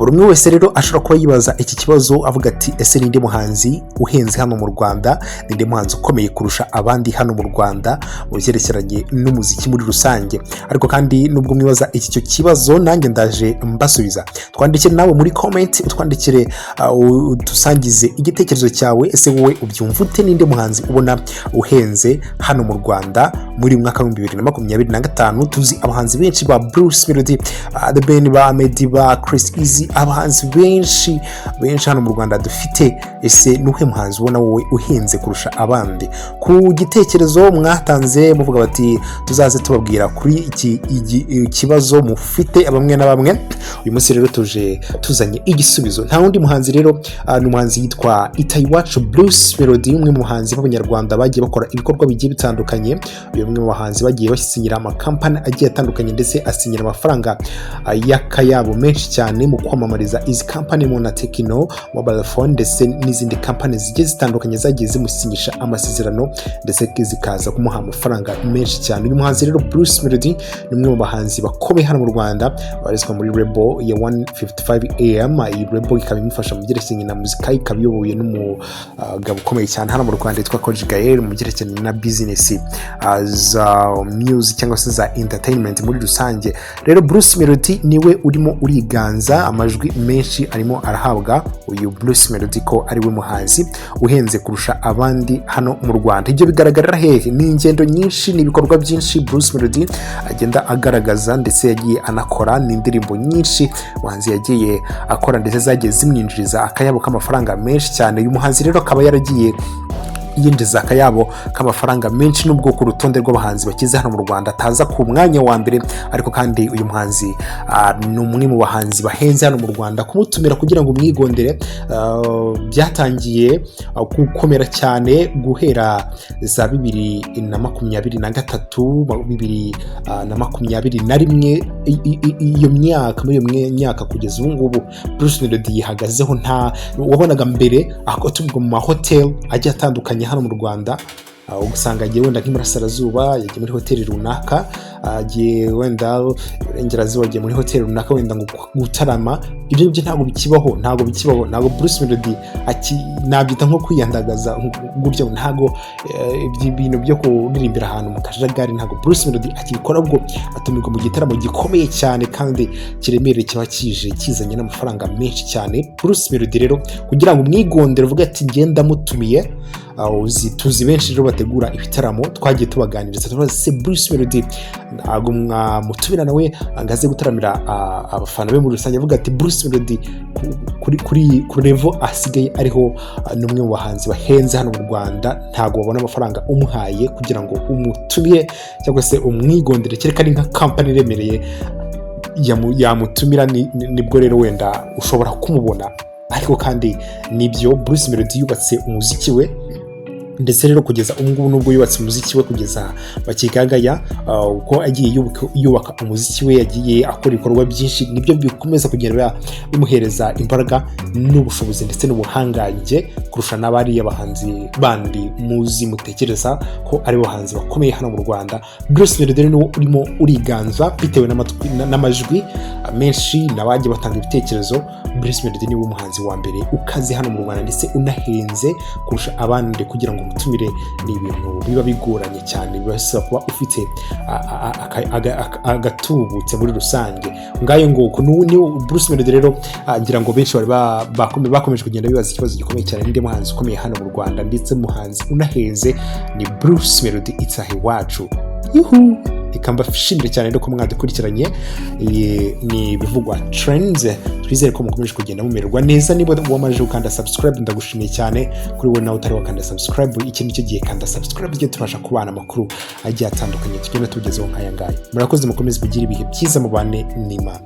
buri umwe wese rero ashobora kuba yibaza iki kibazo avuga ati ese ninde muhanzi uhenze hano mu Rwanda, ninde muhanzi ukomeye kurusha abandi hano mu Rwanda mu byerekeranye n'umuziki muri rusange. Ariko kandi nubwo mwibaza iki cyo kibazo nanjye ndaje mbasubiza. Twandikire nawe muri comment, utwandikire dusangize igitekerezo cyawe. Ese wowe ubyumva ute, ninde muhanzi ubona uhenze hano mu Rwanda muri mwaka wa 2025? Tuzi abahanzi benshi ba Bruce Melodie, The Ben, ba Melodie, ba Chris Easy, abahanzi benshi hano mu Rwanda dufite. Ese nuhe muhanzi ubona wowe uhenze kurusha abandi? Ku gitekerezo mwatanze muvuga bati tuzaze tubabwira kuri iki kibazo mufite bamwe na bamwe. Uyu munsi rero tuzanye igisubizo. Nta wundi muhanzi rero ni umuhanzi yitwa Itayiwacu Bruce Melodie, umwe mu bahanzi b'abanyarwanda bagiye bakora ibikorwa bigiye bitandukanye. Uyu umwe mu bahanzi bagiye basinyira amakampani agiye atandukanye ndetse asinyira amafaranga y'akayabo menshi cyane mu kwamamariza izi kampani mu na Tekino mobile phone ndetse n'izindi kampani zigiye zitandukanye zagiye zimusinyisha amasezerano ndetse zikaza kumuha amafaranga menshi cyane. Uyu muhanzi rero Bruce Melodie ni umwe mu bahanzi bakomeye hano mu Rwanda, barizwa muri label ya 155 AM. Iyi label ikaba imufasha mu byerekeranye na muzika, ikaba iyobowe n'umugabo ukomeye cyane hano mu Rwanda yitwa Koji Gael mu byerekeranye na business za music cyangwa se za entertainment muri rusange. Rero Bruce Melodie niwe urimo uriganza, amajwi menshi arimo arahabwa uyu Bruce Melodie ko ari we muhanzi uhenze kurusha abandi hano mu Rwanda. Ibyo bigaragarira hehe? Ni ingendo nyinshi, ni ibikorwa byinshi Bruce Melodie agenda agaragaza ndetse yagiye anakora, ni indirimbo nyinshi muhanzi yagiye akora ndetse zagiye zimwinjiriza akayabo k'amafaranga menshi cyane. Uyu muhanzi rero akaba yaragiye yinjiza akayabo k'amafaranga menshi nubwo ku rutonde rw'abahanzi bakize hano mu Rwanda ataza ku mwanya wa mbere. Ariko kandi uyu muhanzi ni umwe mu bahanzi bahenze hano mu Rwanda. Kumutumira kugira ngo umwigondere byatangiye gukomera cyane guhera za 2023 2021 iyo myaka, muri iyo myaka kugeza ubu ngubu Bruce Melodie yihagazeho. Nta wabonaga mbere akotumwa mu hotel agiye atandukanye hano mu Rwanda, ugasanga agiye wenda nk'Iburasirazuba yagiye muri hoteli runaka, agiye wenda Iburengerazuba yagiye muri hoteli runaka wenda ngo gutarama. Ibyo ntabwo bikibaho. Ntabwo Bruce Melodie nabyita nko kwiyandagaza gutyo. Ntabwo ibintu byo kuririmbira ahantu mu kajagari ntabwo Bruce Melodie akikora, ubwo atumirwa mu gitaramo gikomeye cyane kandi kiremereye kiba kizanye n'amafaranga menshi cyane. Bruce Melodie rero kugira ngo umwigondere uvuga ati ngenda mutumiye, tuzi benshi rero bategura ibitaramo twagiye tubaganiriza tubaza se Bruce Melodie ntabwo mwamutumira nawe angaze gutaramira abafana be muri rusange. Avuga ati Bruce Melodie kuri level asigaye ariho n'umwe mu bahanzi bahenze hano mu Rwanda, ntabwo babona amafaranga umuhaye kugira ngo umutumire cyangwa se umwigondere, kereka ari nka company iremereye yamutumira nibwo rero wenda ushobora kumubona. Ariko kandi nibyo Bruce Melodie yubatse umuziki we ndetse rero kugeza ubungubu nubwo yubatse umuziki we kugeza bakigagaya uko agiye yubaka umuziki we, yagiye akora ibikorwa byinshi, nibyo bikomeza kugenda bimuhereza imbaraga n'ubushobozi ndetse n'ubuhangange kurusha n'abari abahanzi bandi muzi mutekereza ko ari abahanzi bakomeye hano mu Rwanda. Bruce Melodie niwe urimo uriganza bitewe n'amajwi menshi n'abagiye batanga ibitekerezo. Bruce Melodie niwe umuhanzi wa mbere ukaze hano mu Rwanda ndetse unahenze kurusha abandi. Kugira ngo umutumire ni ibintu biba bigoranye cyane, bibasaba kuba ufite agatubutse muri rusange. Ngayo ngo ni Bruce Melodie rero ngira ngo benshi bari bakomeje kugenda bibaza ikibazo gikomeye cyane, ninde muhanzi ukomeye hano mu Rwanda ndetse muhanzi unahenze ni Bruce Melodie Itayiwacu. Yuhu, ikamba fishimire cyane ndiko mwadukurikiranye. Ni bivugwa trends, twizere ko mukomeje kugenda mumererwa neza. Niba wamaje ukanda subscribe ndagushimiye cyane. Kuri we nawe utari wakanda subscribe, iki nicyo gihe kanda subscribe igihe tubasha kubana amakuru agiye atandukanye tugenda tugezeho nk'aya ngaya. Murakoze, mukomeze kugira ibihe byiza, mubane n'Imana.